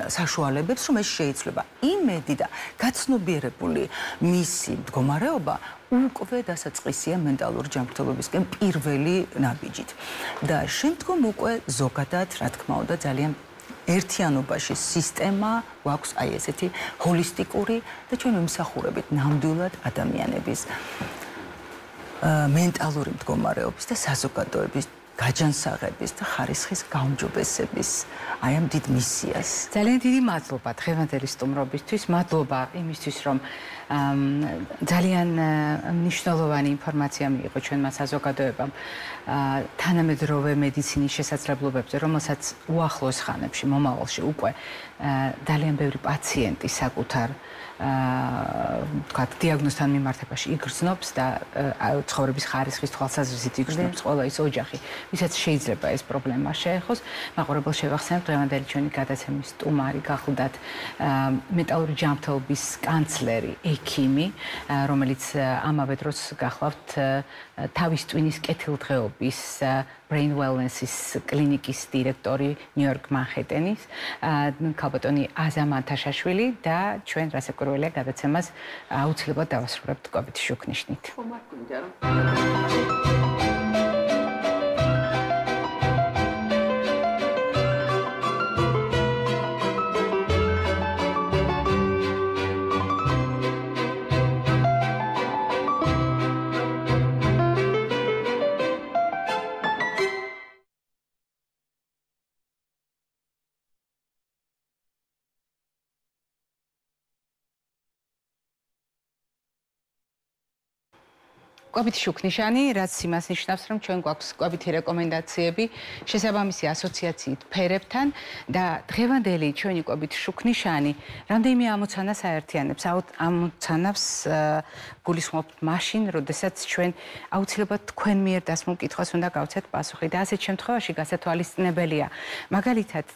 საშუალებებს, რომ ეს შეიძლება. იმედი და გაცნობიერებული მისი მდგომარეობა უკვე დასაწყისია მენტალური ჯანმრთელობისკენ პირველი ნაბიჯით. და შემდგომ უკვე ზოგადად, რა თქმა უნდა, ძალიან ერთიანობაში სისტემა გვაქვს აი ესეთი ჰოლისტიკური და ჩვენ ვიმსახურებით ნამდვილად ადამიანების მენტალური მდგომარეობის და საზოგადოების გაჯანსაღების და ხარისხის გაუმჯობესების აი ამ დიდ მისიას. ძალიან დიდი მადლობა დღევანდელი სტუმრობისთვის, მადლობა იმისთვის, რომ ძალიან მნიშვნელოვანი ინფორმაცია მიიღო ჩვენმა საზოგადოებამ თანამედროვე მედიცინის შესაძლებლობებზე, რომელსაც უახლოს ხანებში, მომავალში უკვე ძალიან ბევრი პაციენტი საკუთარ თქვათ დიაგნოზთან მიმართებაში იგრძნობს და ცხოვრების ხარისხის თვალსაზრისით იგრძნობს ყველა ის ოჯახი, ვისაც შეიძლება ეს პრობლემა შეეხოს. მაყურებელს შევახსენებ, დღევანდელი ჩვენი გადაცემის სტუმარი გახლდათ მენტალური ჯანმრთელობის კანცლერი, ექიმი, რომელიც ამავე დროს გახლავთ თავის ტვინის კეთილდღეობის Brain Wellness-ის კლინიკის დირექტორი ნიუ-იორკ მანჰეტენის, ქალბატონი აზამ ანთაშაშვილი და ჩვენ რასაკვირველია გადაცემას აუცილებლად დავასრულებთ კვებითი შუქნიშნით. კვებითი შუქნიშანი, რაც იმას ნიშნავს, რომ ჩვენ გვაქვს კვებითი რეკომენდაციები შესაბამისი ასოციაციით ფერებთან და დღევანდელი ჩვენი კვებითი შუქნიშანი რამდენიმე ამოცანას აერთიანებს. ამოცანავს გულისხმობთ მაშინ, როდესაც ჩვენ აუცილებლად თქვენ მიერ დასმულ კითხვას უნდა გავცეთ პასუხი და ასეთ შემთხვევაში გასათვალისწინებელია. მაგალითად,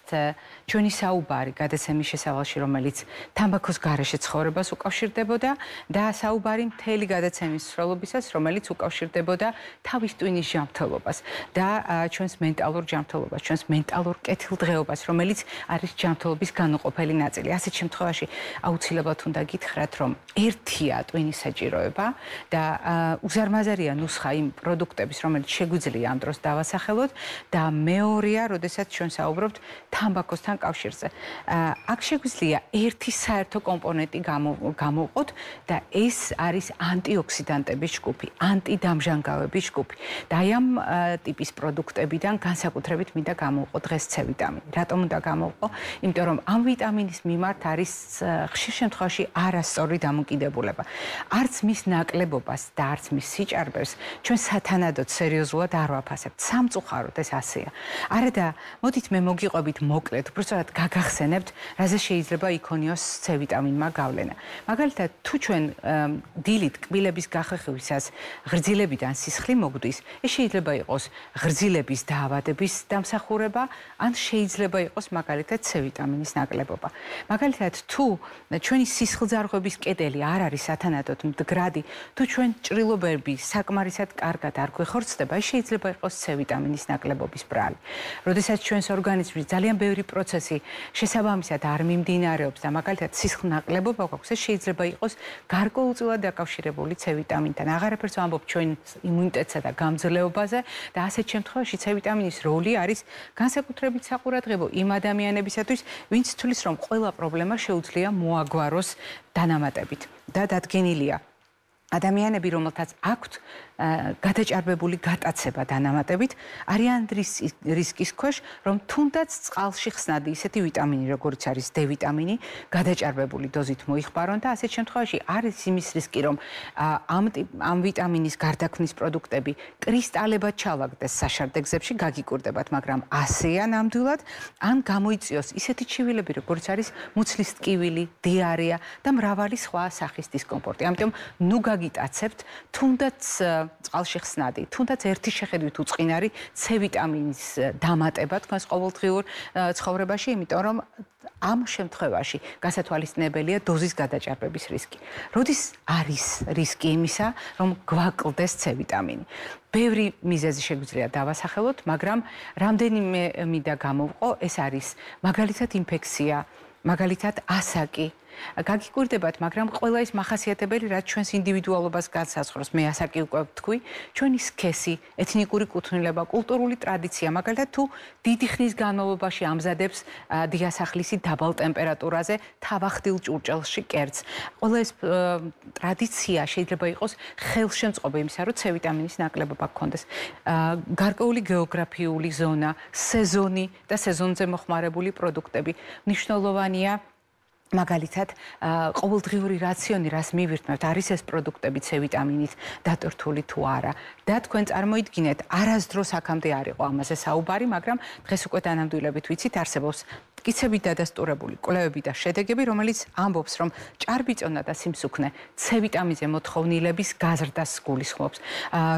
ჩვენი საუბარი გადაცემის შესავალში, რომელიც თამბაქოს გარეშე ცხოვრებას უკავშირდებოდა და საუბარი მთელი გადაცემის სრულობისას, რომელიც უკავშირდებოდა თავის ტვინის ჯანმრთელობას და ჩვენს მენტალურ ჯანმრთელობას, ჩვენს მენტალურ კეთილდღეობას, რომელიც არის ჯანმრთელობის განუყოფელი ნაწილი. ასეთ შემთხვევაში აუცილებლად უნდა გითხრათ, რომ ერთია ტვინის საჭიროება და უზარმაზარია ნუსხა იმ პროდუქტების, რომელიც შეგვიძლია ამ დროს დავასახელოთ და მეორეა, როდესაც ჩვენ საუბრობთ თამბაქოსთან კავშირზე. აქ შეგვიძლია ერთი საერთო კომპონენტი გამოვყოთ და ეს არის ანტიოქსიდანტების ჯგუფი. ანტიდამჟანგავების ჯგუფი. და აი ამ ტიპის პროდუქტებიდან განსაკუთრებით მინდა გამოვყო დღეს C ვიტამინი. რატომ უნდა გამოვყო? იმიტომ რომ ამ ვიტამინის მიმართ არის ხშირ შემთხვევაში არასწორი დამოკიდებულება. არც მის ნაკლებობას და არც მის სიჭარბეს ჩვენ სათანადოდ სერიოზულად არ ვაფასებთ. სამწუხაროდ ეს ასეა. არა და მოდით მე მოგიყვებით მოკლედ, უბრალოდ გაგახსენებთ, რაზე შეიძლება იქონიოს C ვიტამინმა გავლენა. მაგალითად, თუ ჩვენ დილით კბილების გახეხვისას ღრძილებიდან სისხლი მოგდის, ეს შეიძლება იყოს ღრძილების დაავადების დამსახურება, ან შეიძლება იყოს მაგალითად C ვიტამინის ნაკლებობა. მაგალითად, თუ ჩვენი სისხლძარღვების კედელი არ არის სათანადოდ მდგრადი, თუ ჩვენ ჭრილობები საკმარისად კარგად არ გვეხორცდება, ეს შეიძლება იყოს C ვიტამინის ნაკლებობის ბრალი. როდესაც ჩვენს ორგანიზმში ძალიან ბევრი პროცესი შესაბამისად არ მიმდინარეობს და მაგალითად სისხლნაკლებობა გვაქვს, ეს შეიძლება იყოს გარკვეულწილად დაკავშირებული C ვიტამინთან. აღარაფერს ვამბობ ჩვენ იმუნიტეტსა და გამძლეობაზე და ასეთ შემთხვევაში C ვიტამინის როლი არის განსაკუთრებით საყურადღებო იმ ადამიანებისათვის, ვინც თვლის, რომ ყველა პრობლემა შეუძლია მოაგვაროს დანამატებით და დადგენილია. ადამიანები, რომელთაც აქვთ გადაჭარბებული გატაცება დანამატებით, არიან რისკის ქვეშ, რომ თუნდაც წყალში ხსნადი ისეთი ვიტამინი, როგორც არის D ვიტამინი, გადაჭარბებული დოზით მოიხმარონ და ასეთ შემთხვევაში არის იმის რისკი, რომ ამ ვიტამინის გარდაქმნის პროდუქტები კრისტალებად ჩავაგდეს საშარდეგზებში, გაგიკურდებათ, მაგრამ ასეა ნამდვილად, ან გამოიწვიოს ისეთი ჩივილები, როგორც არის მუცლის ტკივილი, დიარეა და მრავალი სხვა სახის დისკომფორტი. ამიტომ ნუ გაგიტაცებთ, თუნდაც წყალში ხსნადი, თუნდაც ერთი შეხედვით უწყინარი C ვიტამინის დამატება თქვენს ყოველდღიურ ცხოვრებაში, იმიტომ რომ ამ შემთხვევაში გასათვალისწინებელია დოზის გადაჭარბების რისკი. როდის არის რისკი იმისა, რომ გვაკლდეს C ვიტამინი? ბევრი მიზეზი შეგვიძლია დავასახელოთ, მაგრამ რამდენიმე მინდა გამოვყო, ეს არის მაგალითად ინფექცია, მაგალითად ასაკი. გაგიკურდებათ, მაგრამ ყველა ის მახასიათებელი, რაც ჩვენს ინდივიდუალობას განსაზღვროს, მე ასაკი უკვე ვთქვი, ჩვენი სქესი, ეთნიკური კუთვნილება, კულტურული ტრადიცია, მაგალითად თუ დიდი ხნის განმავლობაში ამზადებს დიასახლისი დაბალ ტემპერატურაზე თავახდილ ჭურჭელში კერძს. ყველა ეს ტრადიცია შეიძლება იყოს ხელშემწყობი იმისა, რომ C ვიტამინის ნაკლებობა გქონდეს. გარკვეული გეოგრაფიული ზონა, სეზონი და სეზონზე მოხმარებული პროდუქტები მნიშვნელოვანია. მაგალითად, ყოველდღიური რაციონი, რას მივირთმევთ, არის ეს პროდუქტები C ვიტამინით დატვირთული თუ არა. და თქვენ წარმოიდგინეთ, არასდროს აქამდე არ იყო ამაზე საუბარი, მაგრამ დღეს უკვე დანამდვილებით ვიცით, არსებობს მტკიცებით დადასტურებული კვლევები და შედეგები, რომელიც ამბობს, რომ ჭარბიწონა და სიმსუქნე C ვიტამინზე მოთხოვნილების გაზრდას გულისხმობს.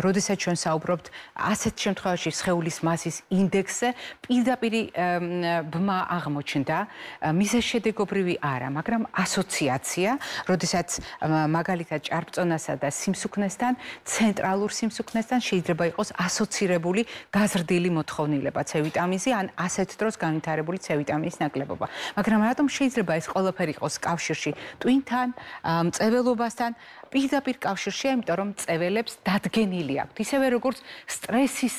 როდესაც ჩვენ საუბრობთ ასეთ შემთხვევაში სხეულის მასის ინდექსზე, პირდაპირ ბმა აღმოჩნდა, მისე შედეგობრივი არა, მაგრამ ასოციაცია, როდესაც მაგალითად ჭარბწონასა და სიმსუქნესთან, ცენტრალურ სიმსუქნესთან შეიძლება იყოს ასოცირებული გაზრდილი მოთხოვნილება C ვიტამინზე, ან ასეთ დროს განვითარებული C ვიტამინის ნაკლებობა. მაგრამ რატომ შეიძლება ეს ყველაფერი იყოს კავშირში ტვინთან, მწვერვალობასთან? პირდაპირ კავშირშია, იმიტომ რომ მწველებს დადგენილი აქვთ. ისევე როგორც სტრესის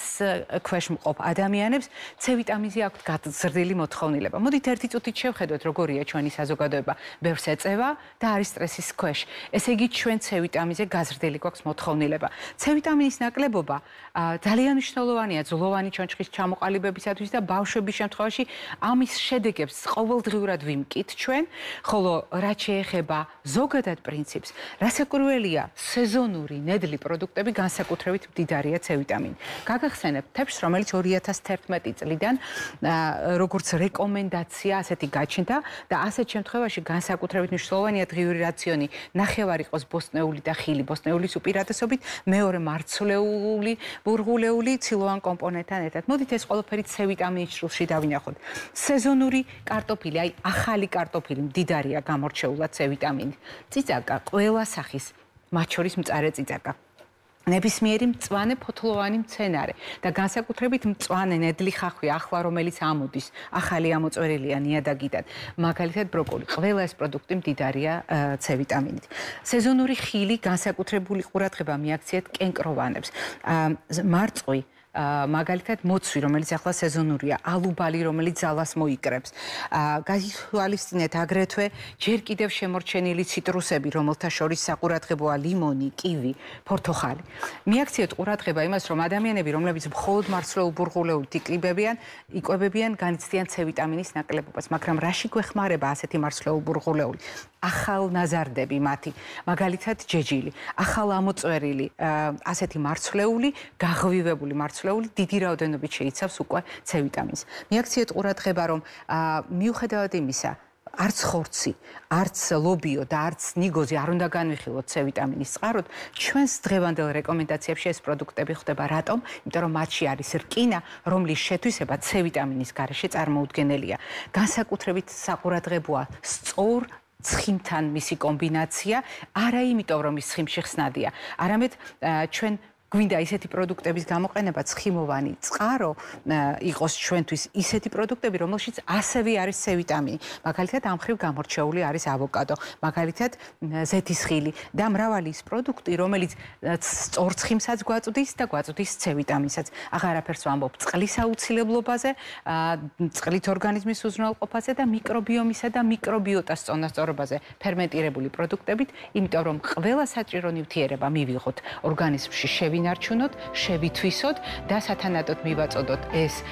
ქვეშ მყოფ ადამიანებს C ვიტამინზე აქვთ გაზრდილი მოთხოვნილება. მოდით ერთი წუთით შევხედოთ, როგორია ჩვენი საზოგადოება. ბევრს ეწევა და არის სტრესის ქვეშ. ესე იგი, ჩვენ C ვიტამინზე გაზრდილი გვაქვს მოთხოვნილება. C ვიტამინის ნაკლებობა ძალიან მნიშვნელოვანია ძვლოვანი ჩონჩხის ჩამოყალიბებისათვის და ბავშვების შემთხვევაში ამის შედეგებს ყოველდღიურად ვიმკით ჩვენ, ხოლო რაც შეეხება ზოგადად პრინციპს, რასაკვირველია, სეზონური ნედლი პროდუქტები განსაკუთრებით მდიდარია C ვიტამინით. გაგახსენებთ თეფშს, რომელიც 2011 წლიდან როგორც რეკომენდაცია ასეთი გაჩნდა და ასეთ შემთხვევაში განსაკუთრებით მნიშვნელოვანია დღიური რაციონი, ნახევარი იყოს ბოსტნეული და ხილი ბოსტნეულის უპირატესობით, მეორე მარცვლეული, ბურღულეული ცილოვან კომპონენტთან ერთად. მოდით ეს ყველაფერი C ვიტამინის ჭრილში დავინახოთ. სეზონური კარტოფილი, აი ახალი კარტოფილი მდიდარია გამორჩეულად C ვიტამინით. წიწაკა, ყველა სახის, მათ შორის მწარე წიწაკა. ნებისმიერი მწვანე ფოთლოვანი მცენარე და განსაკუთრებით მწვანე ნედლი ხახვი, ახლა რომელიც ამოდის, ახალი ამოწვერილია ნიადაგიდან, მაგალითად ბროკოლი. ყველა ეს პროდუქტი მდიდარია C ვიტამინით. სეზონური ხილი განსაკუთრებული ყურადღება მიაქციეთ კენკროვანებს. მარწყვი მაგალითად მოცვი, რომელიც ახლა სეზონურია, ალუბალი, რომელიც ძალას მოიკრებს. გაითვალისწინეთ აგრეთვე ჯერ კიდევ შემორჩენილი ციტრუსები, რომელთა შორის საყურადღებოა ლიმონი, კივი, ფორთოხალი. მიაქციეთ ყურადღება იმას, რომ ადამიანები, რომლებიც მხოლოდ მარცვლეულ ბურღულეულით იკვებებიან, განიცდიან C ვიტამინის ნაკლებობას, მაგრამ რაში გვეხმარება ასეთი მარცვლეულ ბურღულეული? ახალნაზარდები მათი, მაგალითად ჯეჯილი, ახალამოწვერილი, ასეთი მარცვლეული, გაღვივებული მარცვლეული დიდი რაოდენობით შეიცავს უკვე C ვიტამინს. მიაქციეთ ყურადღება, რომ მიუხედავად იმისა, არც ხორცი, არც ლობიო და არც ნიგოზი არ უნდა განვიხილოთ C ვიტამინის წყაროდ, ჩვენს დღევანდელ რეკომენდაციებში ეს პროდუქტები ხდება. რატომ? იმიტომ რომ მათში არის რკინა, რომლის შეთვისება C ვიტამინის გარეშე წარმოუდგენელია. განსაკუთრებით საყურადღებოა სწორ ცხიმთან მისი კომბინაცია, არა იმიტომ რომ ის ცხიმში ხსნადია, არამედ ჩვენ გვინდა ისეთი პროდუქტების გამოყენება, ცხიმოვანი წყარო იყოს ჩვენთვის ისეთი პროდუქტები, რომელშიც ასევე არის C ვიტამინი. მაგალითად, ამ მხრივ გამორჩეული არის ავოკადო, მაგალითად, ზეთისხილი და მრავალი ის პროდუქტი, რომელიც სწორ ცხიმსაც გვაწვდის და გვაწვდის C ვიტამინსაც. აღარაფერს ვამბობ წყლის აუცილებლობაზე, წყლით ორგანიზმის უზრუნველყოფაზე და მიკრობიომისა და მიკრობიოტას წონასწორობაზე ფერმენტირებული პროდუქტებით, იმიტომ რომ ყველა საჭირო ნივთიერება მივიღოთ ორგანიზმში შევინარჩუნოთ, შევითვისოთ და სათანადოდ მივაწოდოთ ეს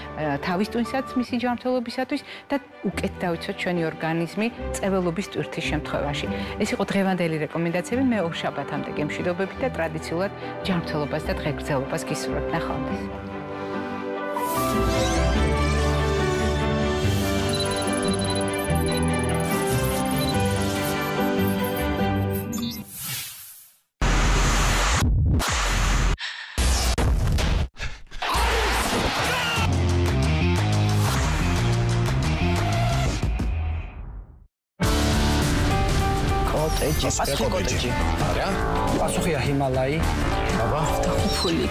თავის ტვინსაც მისი ჯანმრთელობისათვის და უკეთ დავიცოთ ჩვენი ორგანიზმი წეველობის ტვირთის შემთხვევაში. ეს იყო დღევანდელი რეკომენდაციები. მე ორ შაბათამდე გემშვიდობებით და ტრადიციულად ჯანმრთელობას და დღეგრძელობას გისურვებთ. ნახვამდის. პასუხია ჰიმალაი. აბა, დახუფული.